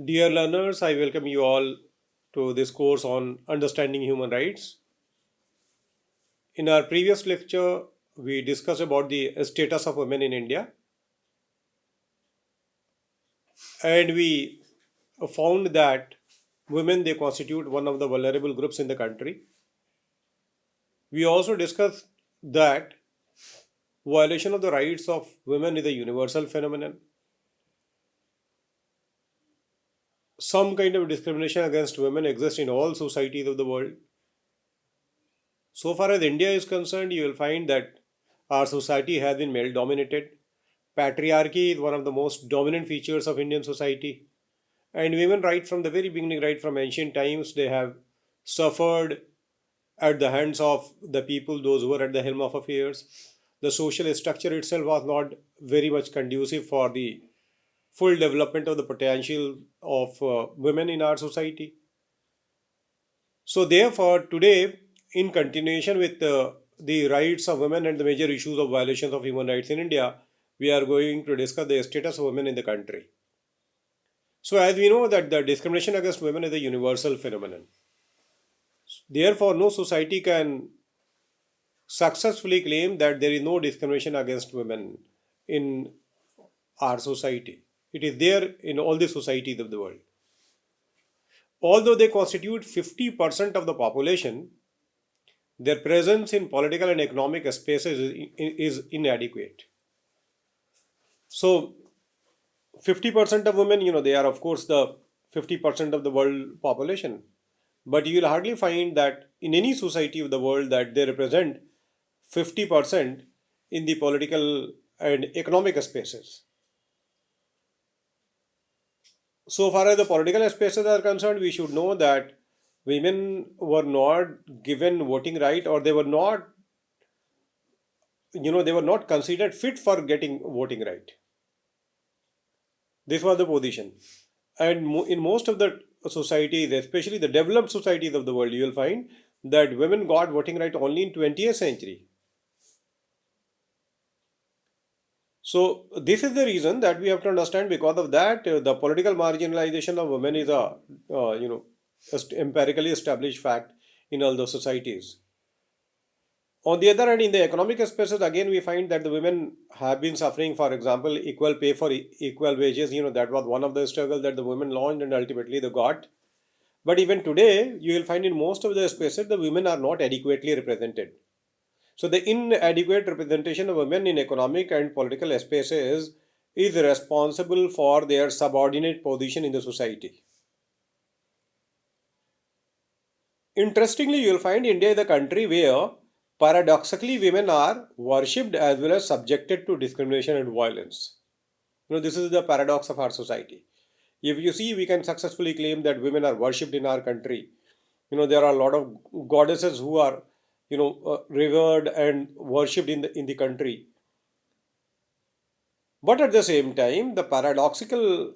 Dear learners, I welcome you all to this course on understanding human rights. In our previous lecture, we discussed about the status of women in India, and we found that women they constitute one of the vulnerable groups in the country. We also discussed that violation of the rights of women is a universal phenomenon. Some kind of discrimination against women exists in all societies of the world. So far as India is concerned, you will find that our society has been male dominated. Patriarchy is one of the most dominant features of Indian society. And women, right from the very beginning, right from ancient times, they have suffered at the hands of the people, those who were at the helm of affairs. The social structure itself was not very much conducive for the full development of the potential of women in our society. So, therefore, today, in continuation with the rights of women and the major issues of violations of human rights in India, we are going to discuss the status of women in the country. So, as we know that the discrimination against women is a universal phenomenon. Therefore, no society can successfully claim that there is no discrimination against women in our society. It is there in all the societies of the world. Although they constitute 50% of the population, their presence in political and economic spaces is inadequate. So, 50% of women, they are of course the 50% of the world population. But you will hardly find that in any society of the world that they represent 50% in the political and economic spaces. So far as the political spaces are concerned, we should know that women were not given voting right, or they were not, they were not considered fit for getting voting right. This was the position. And in most of the societies, especially the developed societies of the world, you will find that women got voting right only in 20th century. So this is the reason that we have to understand. Because of that, the political marginalization of women is a empirically established fact in all those societies. On the other hand, in the economic spaces, again we find that the women have been suffering. For example, equal pay for equal wages. That was one of the struggles that the women launched, and ultimately they got. But even today, you will find in most of the spaces the women are not adequately represented. So the inadequate representation of women in economic and political spaces is responsible for their subordinate position in the society. Interestingly, you will find India is a country where paradoxically women are worshipped as well as subjected to discrimination and violence. This is the paradox of our society. If you see, we can successfully claim that women are worshipped in our country. There are a lot of goddesses who are revered and worshipped in the country. But at the same time, the paradoxical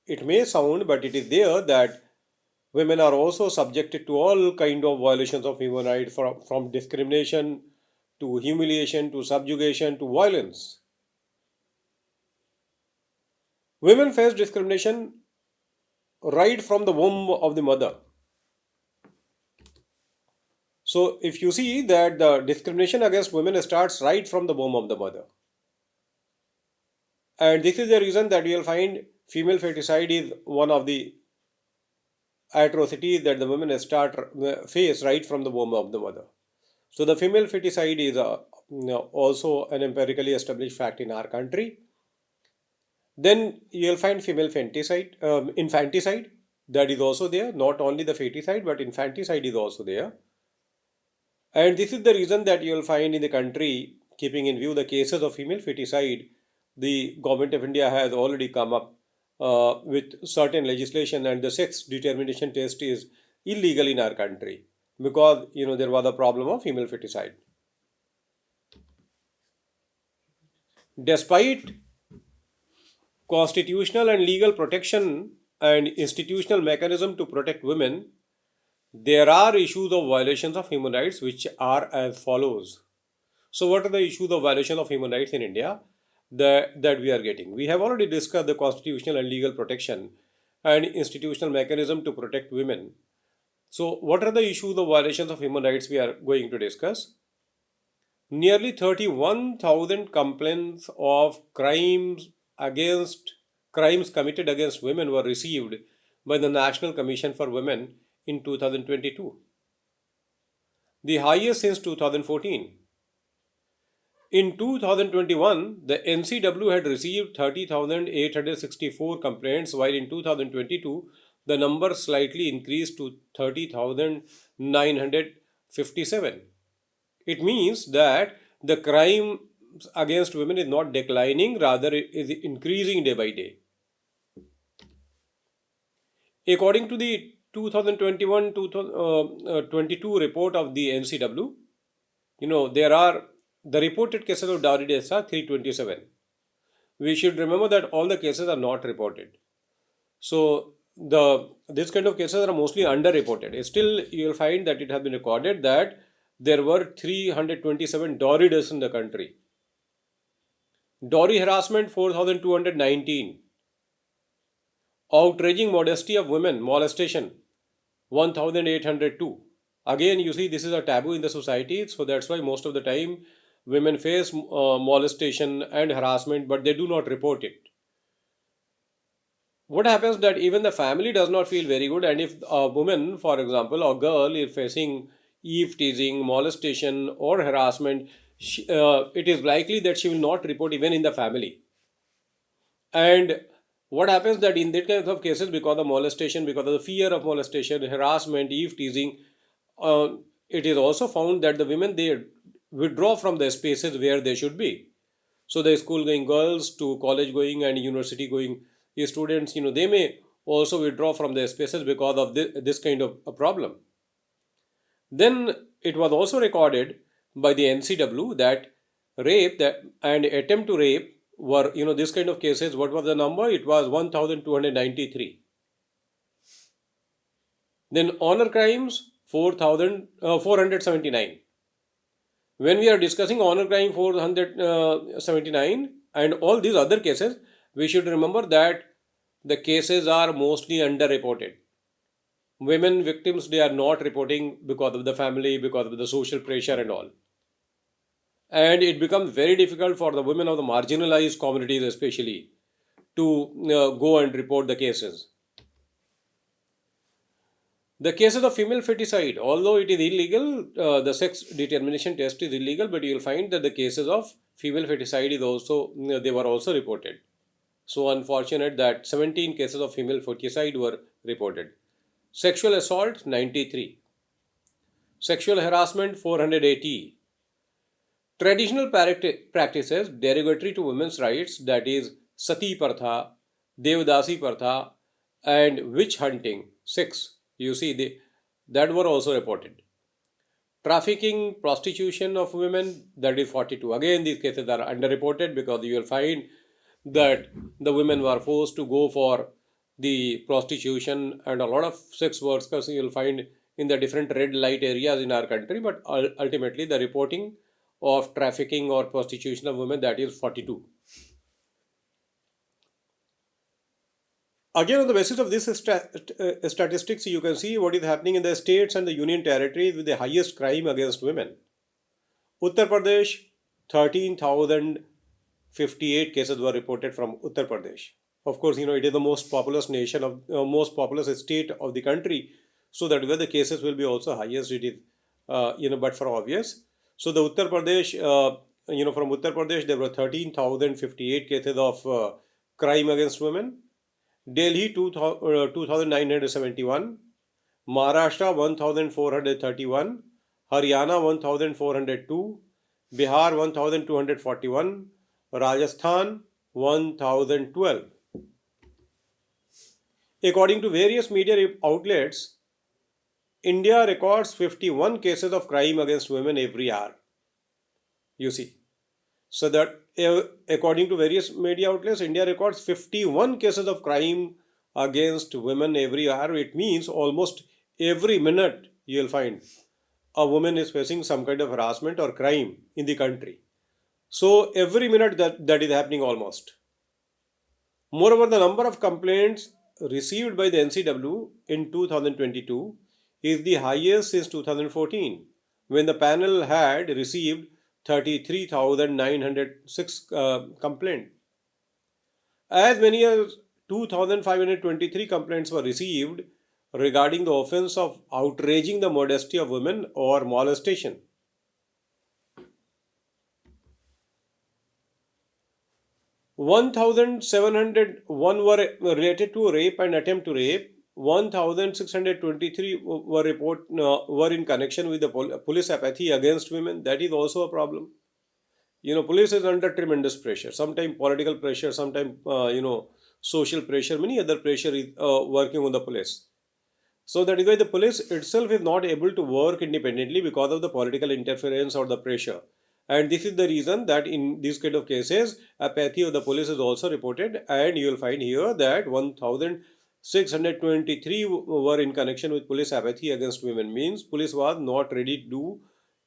it may sound, but it is there that women are also subjected to all kind of violations of human rights, from discrimination to humiliation to subjugation to violence. Women face discrimination right from the womb of the mother. So if you see that the discrimination against women starts right from the womb of the mother. And this is the reason that you will find female feticide is one of the atrocities that the women face right from the womb of the mother. So the female feticide is also an empirically established fact in our country. Then you will find female infanticide, that is also there. Not only the feticide, but infanticide is also there. And this is the reason that you will find in the country, keeping in view the cases of female feticide, the government of India has already come up with certain legislation, and the sex determination test is illegal in our country because there was a problem of female feticide. Despite constitutional and legal protection and institutional mechanism to protect women, there are issues of violations of human rights which are as follows. So what are the issues of violation of human rights in India that we are getting? We have already discussed the constitutional and legal protection. and institutional mechanism to protect women. So, what are the issues, the violations of human rights we are going to discuss? Nearly 31,000 complaints of crimes committed against women were received by the National Commission for Women in 2022, the highest since 2014. In 2021, the NCW had received 30,864 complaints, while in 2022, the number slightly increased to 30,957. It means that the crime against women is not declining, rather, it is increasing day by day. According to the 2021-2022 report of the NCW, there are the reported cases of dowry deaths are 327. We should remember that all the cases are not reported. So this kind of cases are mostly underreported. Still, you will find that it has been recorded that there were 327 dowry deaths in the country. Dowry harassment 4,219. Outraging modesty of women, molestation 1,802. Again, you see, this is a taboo in the society, so that's why most of the time women face molestation and harassment, but they do not report it. What happens that even the family does not feel very good, and if a woman, for example, or girl is facing eve teasing, molestation, or harassment, it is likely that she will not report even in the family. And what happens that in that kinds of cases, because of molestation, because of the fear of molestation, harassment, eve teasing, it is also found that the women, they withdraw from the spaces where they should be. So the school going girls to college going and university going students, they may also withdraw from their spaces because of this kind of a problem. Then it was also recorded by the NCW that rape and attempt to rape were, this kind of cases. What was the number? It was 1,293. Then honor crimes 479. When we are discussing honor crime 479 and all these other cases, we should remember that the cases are mostly underreported. Women victims, they are not reporting because of the family, because of the social pressure and all. And it becomes very difficult for the women of the marginalized communities especially to go and report the cases. The cases of female feticide, although it is illegal, the sex determination test is illegal, but you will find that the cases of female feticide is also, they were also reported. So unfortunate that 17 cases of female feticide were reported. Sexual assault 93. Sexual harassment 480. Traditional practices derogatory to women's rights, that is sati partha, devdasi partha, and witch hunting 6. You see, that were also reported. Trafficking, prostitution of women, that is 42. Again, these cases are underreported because you will find that the women were forced to go for the prostitution, and a lot of sex workers you will find in the different red light areas in our country, but ultimately the reporting of trafficking or prostitution of women, that is 42. Again, on the basis of this statistics, you can see what is happening in the states and the union territories with the highest crime against women. Uttar Pradesh, 13,058 cases were reported from Uttar Pradesh. Of course, it is the most populous most populous state of the country, so that where the cases will be also highest, it is, but for obvious. So the Uttar Pradesh, from Uttar Pradesh, there were 13,058 cases of crime against women. Delhi 2,971, Maharashtra 1,431, Haryana 1,402, Bihar 1,241, Rajasthan 1,012. According to various media outlets, India records 51 cases of crime against women every hour. You see. So that according to various media outlets, India records 51 cases of crime against women every hour. It means almost every minute you will find a woman is facing some kind of harassment or crime in the country. So every minute that is happening almost. Moreover, the number of complaints received by the NCW in 2022 is the highest since 2014, when the panel had received 33,906 complaints. As many as 2,523 complaints were received regarding the offense of outraging the modesty of women or molestation. 1,701 were related to rape and attempt to rape. 1,623 were in connection with the police apathy against women. That is also a problem. Police is under tremendous pressure. Sometimes political pressure, sometimes social pressure. Many other pressure is working on the police. So that is why the police itself is not able to work independently because of the political interference or the pressure. And this is the reason that in these kind of cases, apathy of the police is also reported. And you will find here that 1,623 were in connection with police apathy against women. Means police was not ready to do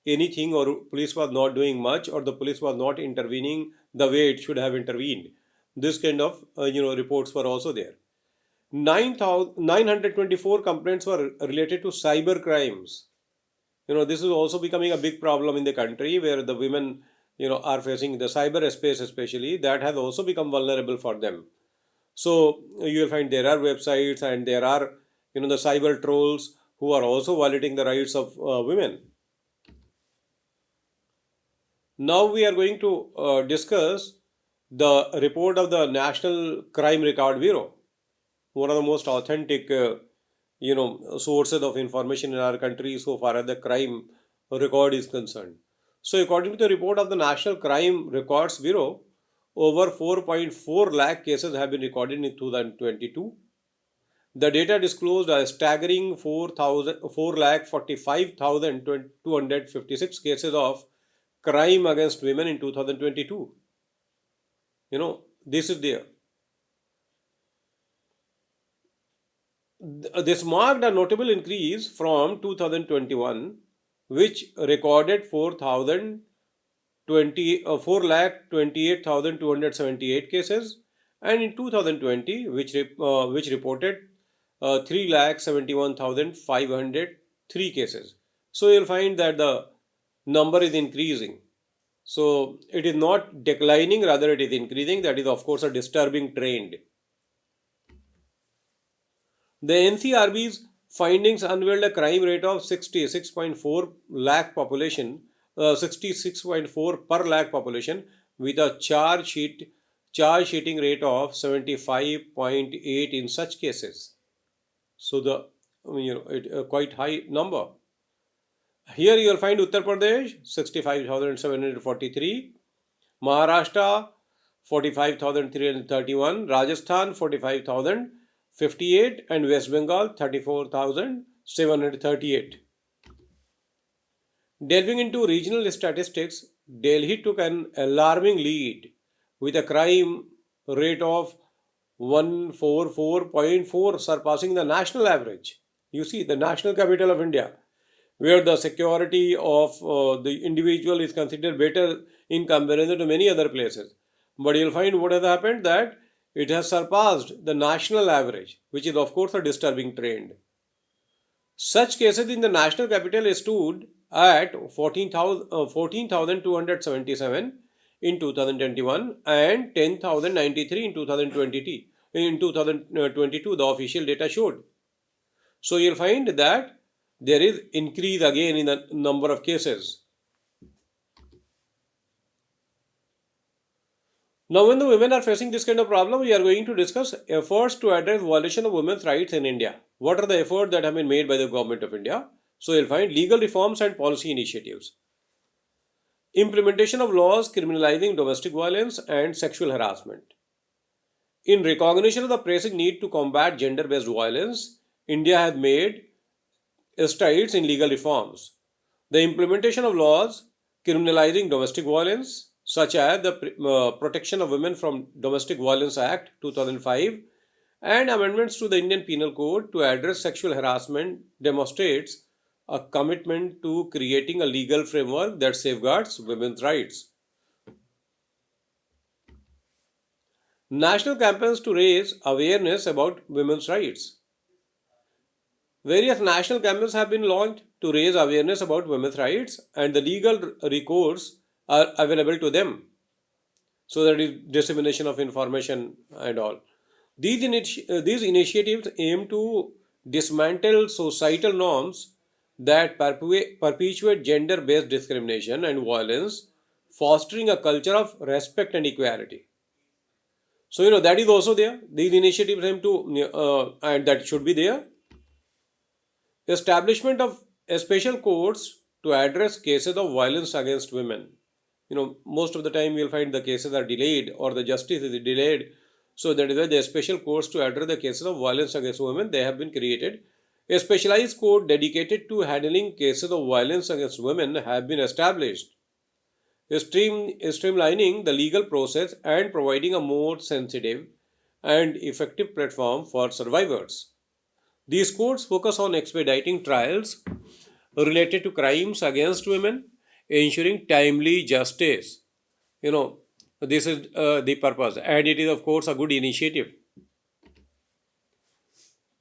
anything, or police was not doing much, or the police was not intervening the way it should have intervened. This kind of reports were also there. 924 complaints were related to cyber crimes. This is also becoming a big problem in the country, where the women are facing the cyber space, especially that has also become vulnerable for them. So you will find there are websites, and there are the cyber trolls who are also violating the rights of women. Now we are going to discuss the report of the National Crime Record Bureau, one of the most authentic sources of information in our country so far as the crime record is concerned. So according to the report of the National Crime Records Bureau, over 4.4 lakh cases have been recorded in 2022. The data disclosed a staggering 4,45,256 cases of crime against women in 2022. This is there. This marked a notable increase from 2021, which recorded 4,28,278 cases, and in 2020, which reported 3,71,503 cases. So you'll find that the number is increasing. So it is not declining, rather it is increasing. That is, of course, a disturbing trend. The NCRB's findings unveiled a crime rate of 66.4 lakh population, 66.4 per lakh population, with a charge sheeting rate of 75.8 in such cases. So the a quite high number. Here you will find Uttar Pradesh 65,743, Maharashtra 45,331, Rajasthan 45,058, and West Bengal 34,738. Delving into regional statistics, Delhi took an alarming lead with a crime rate of 144.4, surpassing the national average. You see, the national capital of India, where the security of the individual is considered better in comparison to many other places. But you'll find what has happened, that it has surpassed the national average, which is of course a disturbing trend. Such cases in the national capital stood at 14,277 in 2021 and 10,093 in 2020. In 2022, the official data showed. So you'll find that there is increase again in the number of cases. Now, when the women are facing this kind of problem, we are going to discuss efforts to address violation of women's rights in India. What are the efforts that have been made by the government of India? So you'll find legal reforms and policy initiatives. Implementation of laws criminalizing domestic violence and sexual harassment. In recognition of the pressing need to combat gender-based violence, India has made strides in legal reforms. The implementation of laws criminalizing domestic violence, such as the Protection of Women from Domestic Violence Act 2005 and amendments to the Indian Penal Code to address sexual harassment, demonstrates a commitment to creating a legal framework that safeguards women's rights. National campaigns to raise awareness about women's rights. Various national campaigns have been launched to raise awareness about women's rights, and the legal recourse are available to them. So that is dissemination of information and all. These initiatives aim to dismantle societal norms that perpetuate gender based discrimination and violence, fostering a culture of respect and equality. So, that is also there. These initiatives aim to, and that should be there. Establishment of special courts to address cases of violence against women. Most of the time you'll find the cases are delayed or the justice is delayed. So that is why the special courts to address the cases of violence against women, they have been created. A specialized court dedicated to handling cases of violence against women have been established, streamlining the legal process and providing a more sensitive and effective platform for survivors. These courts focus on expediting trials related to crimes against women, ensuring timely justice. You know, this is the purpose, and it is, of course, a good initiative.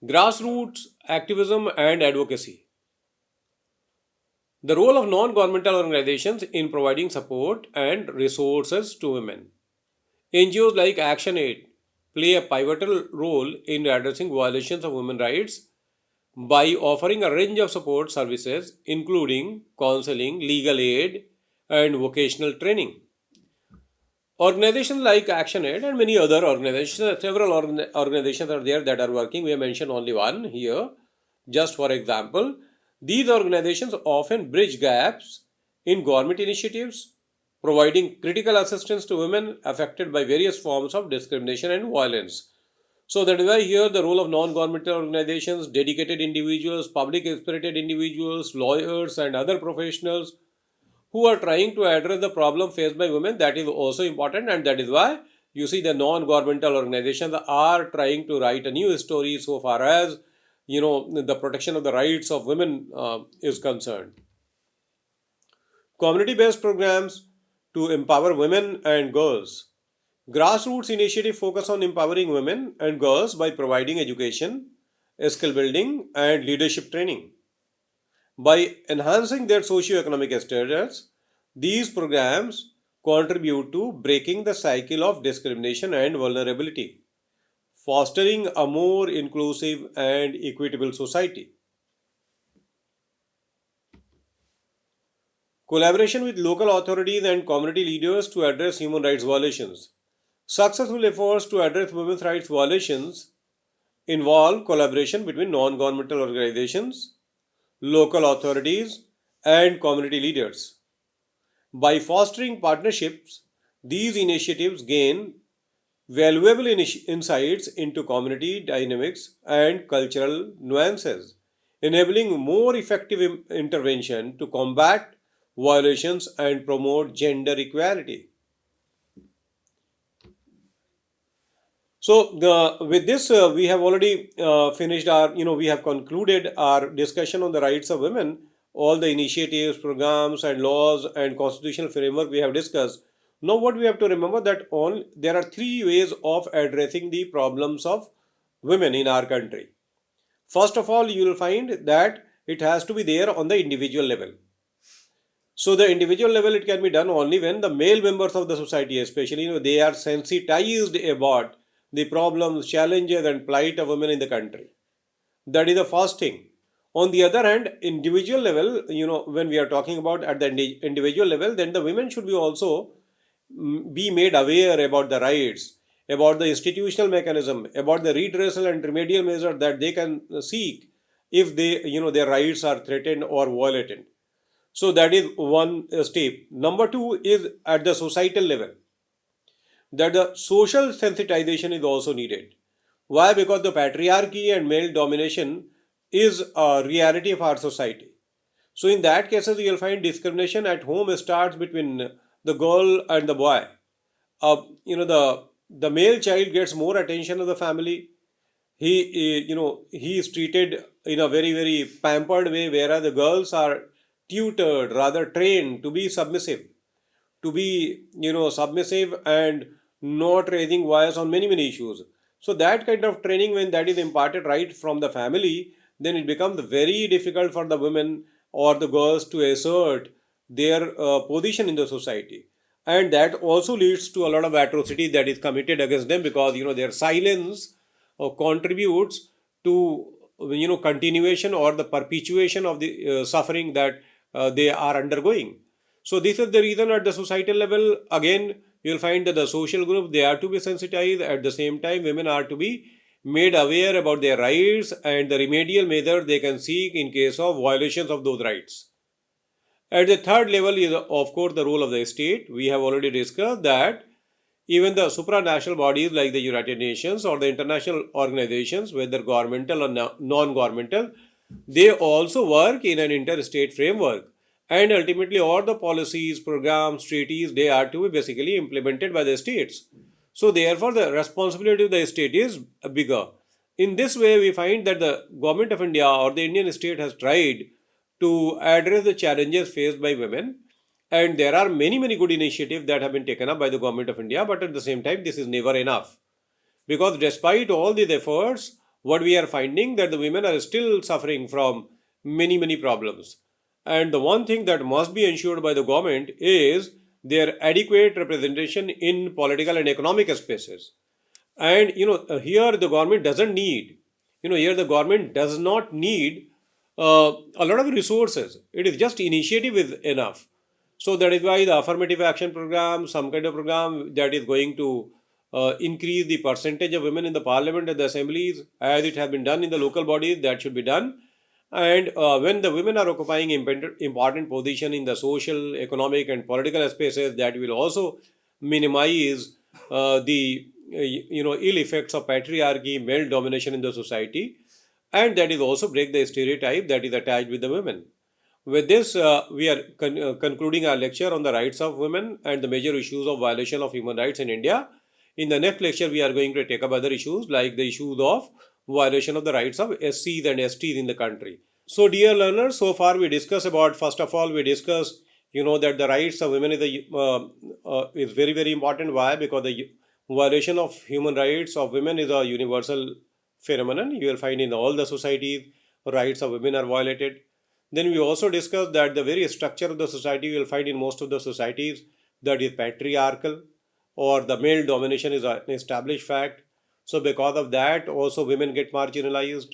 Grassroots activism and advocacy. The role of non governmental organizations in providing support and resources to women. NGOs like ActionAid play a pivotal role in addressing violations of women's rights by offering a range of support services, including counseling, legal aid, and vocational training. Organizations like ActionAid and many other organizations, several organizations are there that are working. We have mentioned only one here. Just for example, these organizations often bridge gaps in government initiatives, providing critical assistance to women affected by various forms of discrimination and violence. So that is why here the role of non-governmental organizations, dedicated individuals, public spirited individuals, lawyers, and other professionals who are trying to address the problem faced by women, that is also important, and that is why you see the non-governmental organizations are trying to write a new story so far as the protection of the rights of women is concerned. Community-based programs to empower women and girls. Grassroots initiative focus on empowering women and girls by providing education, skill building, and leadership training. By enhancing their socio-economic status, these programs contribute to breaking the cycle of discrimination and vulnerability, fostering a more inclusive and equitable society. Collaboration with local authorities and community leaders to address human rights violations. Successful efforts to address women's rights violations involve collaboration between non governmental organizations, local authorities, and community leaders. By fostering partnerships, these initiatives gain valuable insights into community dynamics and cultural nuances, enabling more effective intervention to combat violations and promote gender equality. So, with this, we have already finished our, we have concluded our discussion on the rights of women, all the initiatives, programs, and laws and constitutional framework we have discussed. Now, what we have to remember that there are three ways of addressing the problems of women in our country. First of all, you will find that it has to be there on the individual level. So the individual level, it can be done only when the male members of the society, especially, they are sensitized about the problems, challenges, and plight of women in the country. That is the first thing. On the other hand, individual level, when we are talking about at the individual level, then the women should be also be made aware about the rights, about the institutional mechanism, about the redressal and remedial measure that they can seek if their rights are threatened or violated. So that is one step. Number two is at the societal level, that the social sensitization is also needed. Why? Because the patriarchy and male domination is a reality of our society. So in that cases, you'll find discrimination at home starts between the girl and the boy. The male child gets more attention of the family. He is treated in a very very pampered way, whereas the girls are tutored, rather trained to be submissive, and not raising voice on many many issues. So that kind of training, when that is imparted right from the family, then it becomes very difficult for the women or the girls to assert their position in the society, and that also leads to a lot of atrocity that is committed against them, because their silence contributes to continuation or the perpetuation of the suffering that they are undergoing. So this is the reason at the societal level, again, you will find that the social group, they are to be sensitized. At the same time, women are to be made aware about their rights and the remedial measure they can seek in case of violations of those rights. At the third level is, of course, the role of the state. We have already discussed that even the supranational bodies like the United Nations or the international organizations, whether governmental or non-governmental, they also work in an interstate framework. And ultimately, all the policies, programs, treaties, they are to be basically implemented by the states. So, therefore, the responsibility of the state is bigger. In this way, we find that the government of India or the Indian state has tried to address the challenges faced by women, and there are many many good initiatives that have been taken up by the government of India, but at the same time this is never enough, because despite all these efforts, what we are finding that the women are still suffering from many many problems. And the one thing that must be ensured by the government is their adequate representation in political and economic spaces. And here the government doesn't need, here the government does not need a lot of resources. It is just initiative is enough. So that is why the affirmative action program, some kind of program that is going to increase the percentage of women in the parliament and the assemblies, as it has been done in the local bodies, that should be done. And when the women are occupying important position in the social, economic, and political spaces, that will also minimize the ill effects of patriarchy, male domination in the society, and that is also break the stereotype that is attached with the women. With this, we are concluding our lecture on the rights of women and the major issues of violation of human rights in India. In the next lecture, we are going to take up other issues like the issues of violation of the rights of SCs and STs in the country. So, dear learners, so far we discussed about, first of all, we discussed, that the rights of women is very, very important. Why? Because the violation of human rights of women is a universal phenomenon. You will find in all the societies, rights of women are violated. Then we also discussed that the very structure of the society, you will find in most of the societies, that is patriarchal, or the male domination is an established fact. So because of that, also women get marginalized.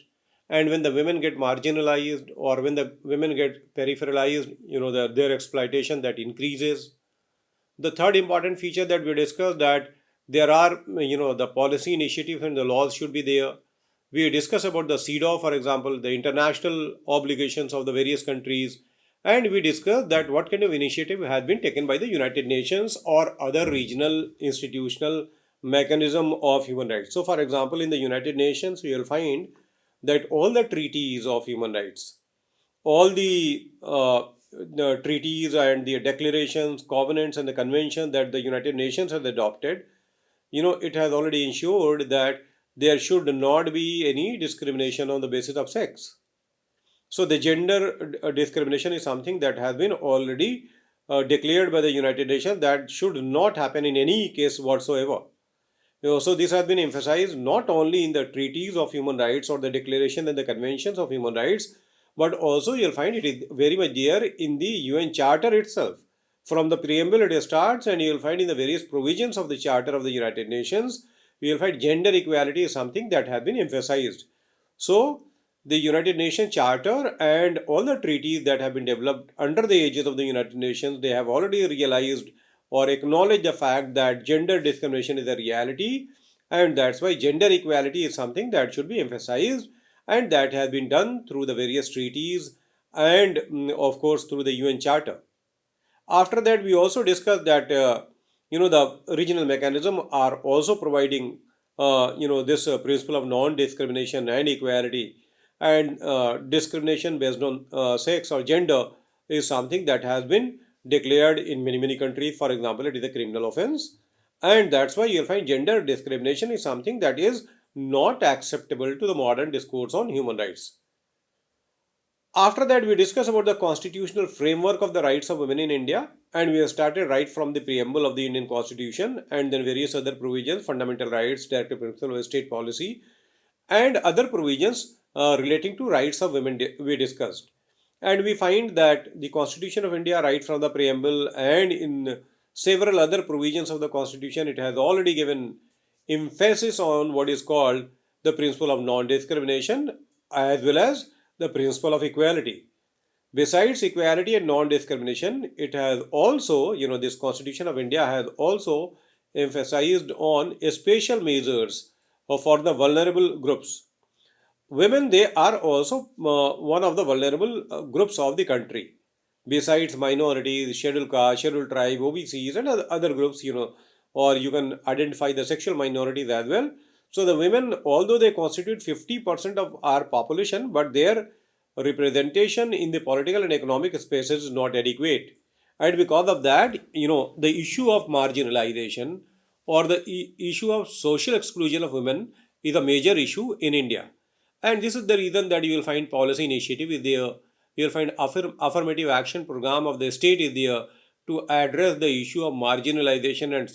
And when the women get marginalized, or when the women get peripheralized, their exploitation that increases. The third important feature that we discussed, that there are, the policy initiatives and the laws should be there. We discuss about the CEDAW, for example, the international obligations of the various countries, and we discuss that what kind of initiative has been taken by the United Nations or other regional institutional mechanism of human rights. So, for example, in the United Nations, we will find that all the treaties of human rights, all the treaties and the declarations, covenants, and the conventions that the United Nations has adopted, it has already ensured that there should not be any discrimination on the basis of sex. So the gender discrimination is something that has been already declared by the United Nations, that should not happen in any case whatsoever. So this has been emphasized not only in the treaties of human rights or the declaration and the conventions of human rights, but also you'll find it is very much there in the UN Charter itself. From the preamble it starts, and you'll find in the various provisions of the Charter of the United Nations, you'll find gender equality is something that has been emphasized. So the United Nations Charter and all the treaties that have been developed under the aegis of the United Nations, they have already realized or acknowledge the fact that gender discrimination is a reality, and that's why gender equality is something that should be emphasized, and that has been done through the various treaties and of course through the UN Charter. After that, we also discussed that the regional mechanism are also providing this principle of non-discrimination and equality, and discrimination based on sex or gender is something that has been declared in many many countries. For example, it is a criminal offense, and that's why you'll find gender discrimination is something that is not acceptable to the modern discourse on human rights. After that, we discuss about the constitutional framework of the rights of women in India, and we have started right from the preamble of the Indian Constitution and then various other provisions, fundamental rights, directive principle of state policy, and other provisions relating to rights of women we discussed. And we find that the Constitution of India, right from the preamble and in several other provisions of the Constitution, it has already given emphasis on what is called the principle of non-discrimination as well as the principle of equality. Besides equality and non-discrimination, it has also, this Constitution of India has also emphasized on special measures for the vulnerable groups. Women, they are also one of the vulnerable groups of the country. Besides minorities, scheduled caste, scheduled tribe, OBCs, and other groups, or you can identify the sexual minorities as well. So the women, although they constitute 50% of our population, but their representation in the political and economic spaces is not adequate. And because of that, the issue of marginalization or the issue of social exclusion of women is a major issue in India. And this is the reason that you will find policy initiative is there. You will find affirmative action program of the state is there to address the issue of marginalization and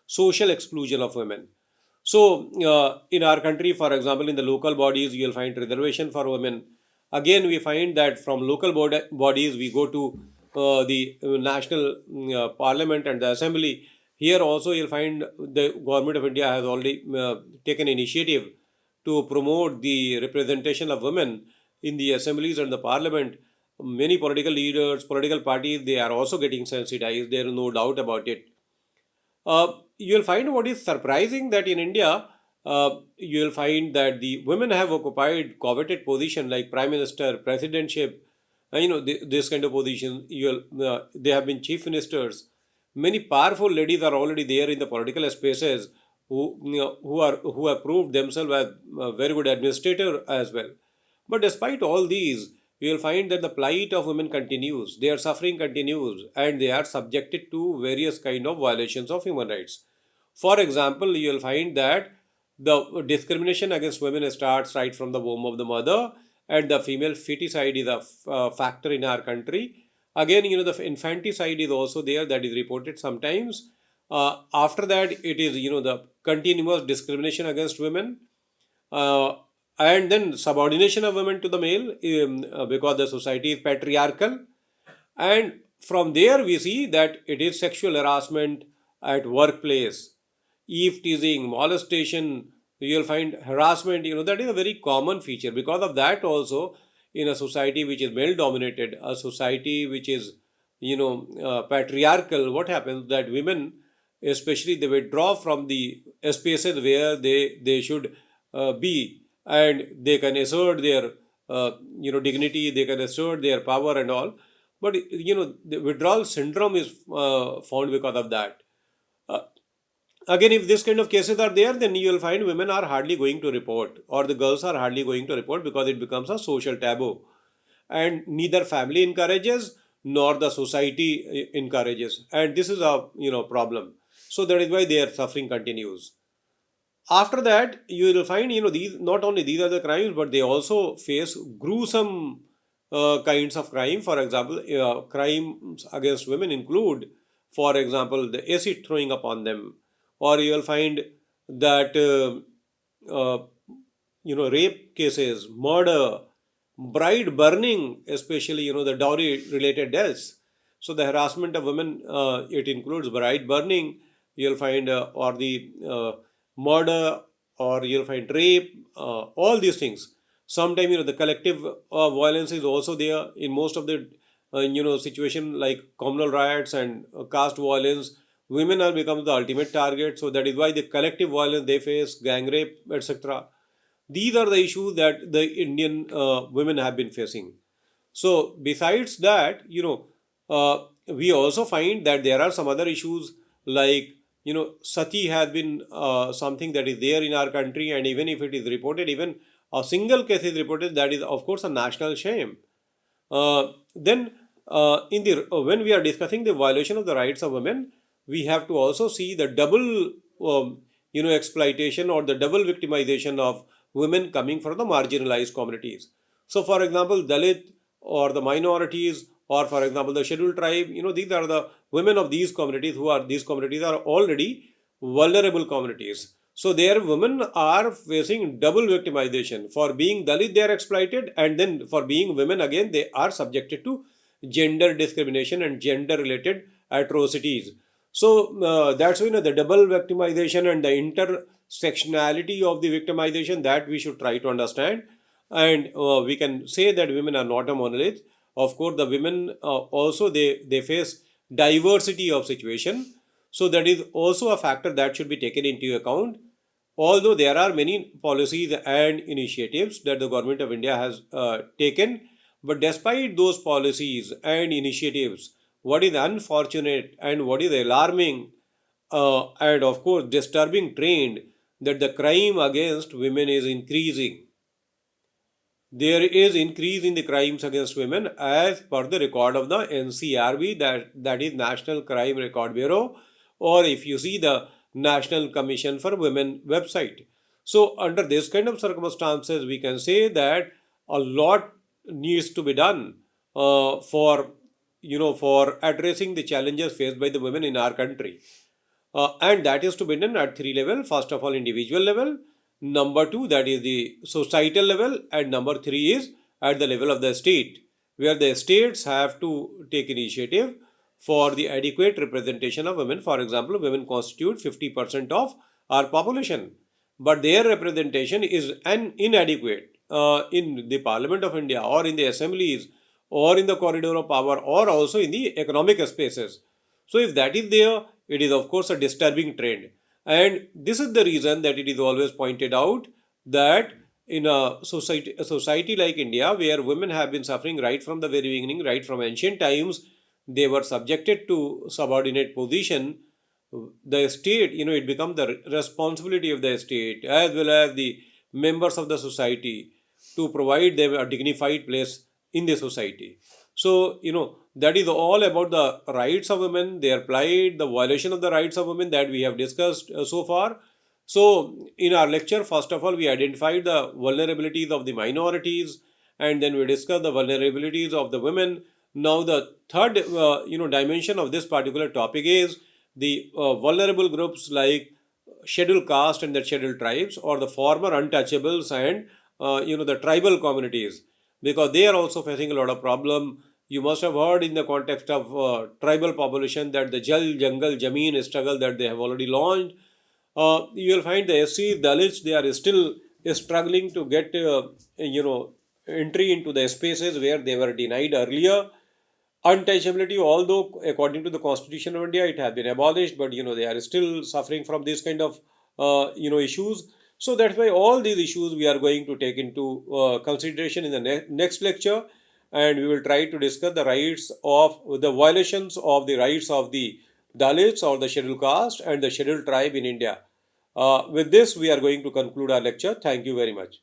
social exclusion of women. So, in our country, for example, in the local bodies, you will find reservation for women. Again, we find that from local bodies, we go to the national parliament and the assembly. Here also, you'll find the government of India has already taken initiative to promote the representation of women in the assemblies and the parliament. Many political leaders, political parties, they are also getting sensitized. There is no doubt about it. You'll find what is surprising that in India, you'll find that the women have occupied coveted position like prime minister, presidentship, this kind of position. They have been chief ministers. Many powerful ladies are already there in the political spaces who have proved themselves as very good administrator as well. But despite all these, you will find that the plight of women continues, their suffering continues, and they are subjected to various kind of violations of human rights. For example, you will find that the discrimination against women starts right from the womb of the mother, and the female feticide is a factor in our country. Again, the infanticide is also there, that is reported sometimes. After that, it is the continuous discrimination against women, uh, and then subordination of women to the male, because the society is patriarchal. And from there, we see that it is sexual harassment at workplace, eve teasing, molestation. You'll find harassment. That is a very common feature. Because of that, also in a society which is male dominated, a society which is patriarchal, what happens that women, especially, they withdraw from the spaces where they should be, and they can assert their dignity, they can assert their power and all. But the withdrawal syndrome is found because of that. uh, Again, if this kind of cases are there, then you will find women are hardly going to report, or the girls are hardly going to report, because it becomes a social taboo, and neither family encourages nor the society encourages, and this is a problem. So that is why their suffering continues. After that, you will find these, not only these are the crimes, but they also face gruesome kinds of crime. For example, crimes against women include, for example, the acid throwing upon them, or you will find that rape cases, murder, bride burning, especially the dowry related deaths. So the harassment of women, it includes bride burning. You'll find or the murder, or you'll find rape, all these things. Sometimes the collective violence is also there in most of the situation, like communal riots and caste violence. Women are become the ultimate target, so that is why the collective violence they face, gang rape, etc. These are the issues that the Indian women have been facing. So, besides that, we also find that there are some other issues like, sati has been something that is there in our country, and even if it is reported, even a single case is reported, that is, of course, a national shame. Then, in the when we are discussing the violation of the rights of women, we have to also see the double, exploitation or the double victimization of women coming from the marginalized communities. So, for example, Dalit or the minorities, or for example, the scheduled tribe, these are the women of these communities these communities are already vulnerable communities. So, their women are facing double victimization. For being Dalit, they are exploited, and then for being women again, they are subjected to gender discrimination and gender related atrocities. So that's why the double victimization and the intersectionality of the victimization that we should try to understand. And we can say that women are not a monolith. Of course, the women also they face diversity of situation. So that is also a factor that should be taken into account. Although there are many policies and initiatives that the government of India has taken, but despite those policies and initiatives, what is unfortunate and what is alarming and of course disturbing trend that the crime against women is increasing. There is increase in the crimes against women as per the record of the NCRB, that is National Crime Record Bureau, or if you see the National Commission for Women website. So under this kind of circumstances, we can say that a lot needs to be done for addressing the challenges faced by the women in our country. And that is to be done at three levels. First of all, individual level. Number two, that is the societal level. And number three is at the level of the state, where the states have to take initiative for the adequate representation of women. For example, women constitute 50% of our population, but their representation is inadequate in the Parliament of India, or in the assemblies, or in the corridor of power, or also in the economic spaces. So if that is there, it is of course a disturbing trend. And this is the reason that it is always pointed out that in a society like India, where women have been suffering right from the very beginning, right from ancient times, they were subjected to subordinate position. The state, it becomes the responsibility of the state as well as the members of the society to provide them a dignified place in the society. So, that is all about the rights of women, their plight, the violation of the rights of women that we have discussed so far. So, in our lecture, first of all, we identified the vulnerabilities of the minorities, and then we discussed the vulnerabilities of the women. Now, the third, dimension of this particular topic is the vulnerable groups like scheduled caste and the scheduled tribes, or the former untouchables and the tribal communities, because they are also facing a lot of problem. You must have heard in the context of tribal population that the Jal Jungle Jameen struggle that they have already launched. You will find the SC Dalits, they are still struggling to get entry into the spaces where they were denied earlier. Untouchability, although according to the Constitution of India, it has been abolished, but they are still suffering from this kind of issues. So that's why all these issues we are going to take into consideration in the next lecture, and we will try to discuss the rights of the violations of the rights of the Dalits or the scheduled caste and the scheduled tribe in India. With this, we are going to conclude our lecture. Thank you very much.